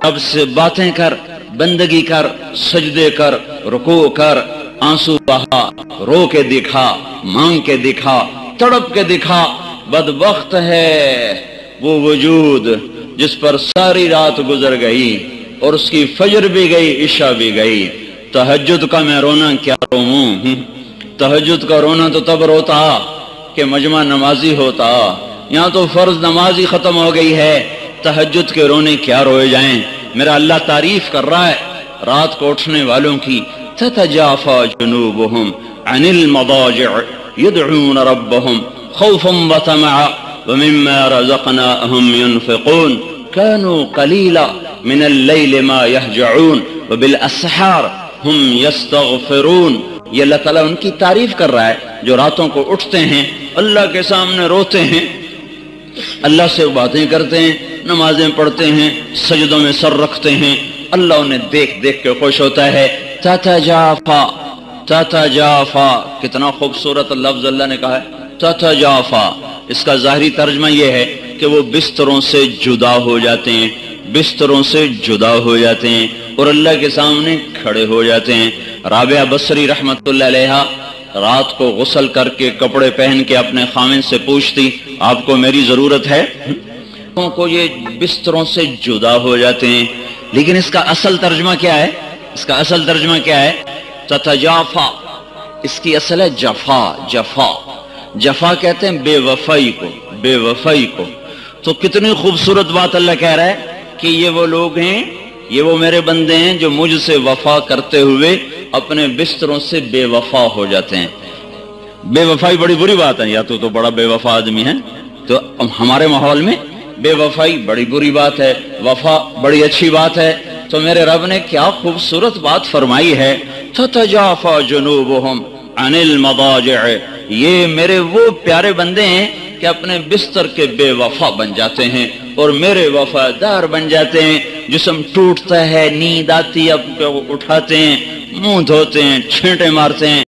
अब से बातें कर, बंदगी कर, सजदे कर, रुकू कर, आंसू बहा, रो के दिखा, मांग के दिखा, तड़प के दिखा। बदबख्त है वो वजूद जिस पर सारी रात गुजर गई और उसकी फजर भी गई, इशा भी गई। तहज्जुद का मैं रोना क्या रोऊं? तहज्जुद का रोना तो तब रोता कि मजमा नमाजी होता। यहाँ तो फर्ज नमाज ही खत्म हो गई है, तहज्जुद के रोने क्या रोए जाएं। मेरा अल्लाह तारीफ कर रहा है रात को उठने वालों की। ततजाफा जुनूबुहुम अनिल मदाजिअ यदऊन रब्बहुम खौफन व तमअ व मिम्मा रज़क़नाहुम युनफ़िक़ून कानू क़लीला मिनल लैलि मा यहजऊन व बिल अस्हार हुम यस्तग़फ़िरून। ये अल्लाह ताला उनकी तारीफ कर रहा है जो रातों को उठते हैं, अल्लाह के सामने रोते हैं, अल्लाह से बातें करते हैं, नमाजें पढ़ते हैं, सजदों में सर रखते हैं। अल्लाह उन्हें देख देख के खुश होता है। ततजाफा, ततजाफा, कितना खूबसूरत लफ्ज अल्लाह ने कहा है, ततजाफा। इसका ज़ाहिरी तर्जमा यह है कि वो बिस्तरों से जुदा हो जाते हैं, बिस्तरों से जुदा हो जाते हैं और अल्लाह के सामने खड़े हो जाते हैं। राबिया बसरी रहमतुल्लाह अलैहा रात को गुस्ल करके कपड़े पहन के अपने खामिन से पूछती, आपको मेरी जरूरत है? को ये बिस्तरों से जुदा हो जाते हैं। लेकिन इसका असल तर्जमा क्या है? इसका असल तर्जमा क्या है? ततजाफा, इसकी असल है जफा। जफा, जफा कहते हैं बेवफाई को, बेवफाई को। तो कितनी खूबसूरत बात अल्लाह कह रहा है कि ये वो लोग हैं, ये वो मेरे बंदे हैं जो मुझसे वफा करते हुए अपने बिस्तरों से बेवफा हो जाते हैं। बेवफाई बड़ी बुरी बात है, या तो बड़ा बेवफा आदमी है, तो हमारे माहौल में बेवफाई बड़ी बुरी बात है, वफा बड़ी अच्छी बात है। तो मेरे रब ने क्या खूबसूरत बात फरमाई है, ततजाफा जुनूबुहुम अनिल मदाजिअ। ये मेरे वो प्यारे बंदे हैं कि अपने बिस्तर के बेवफा बन जाते हैं और मेरे वफादार बन जाते हैं। जिस्म टूटता है, नींद आती है, अब उठाते हैं, मुंह धोते हैं, छींटे मारते हैं।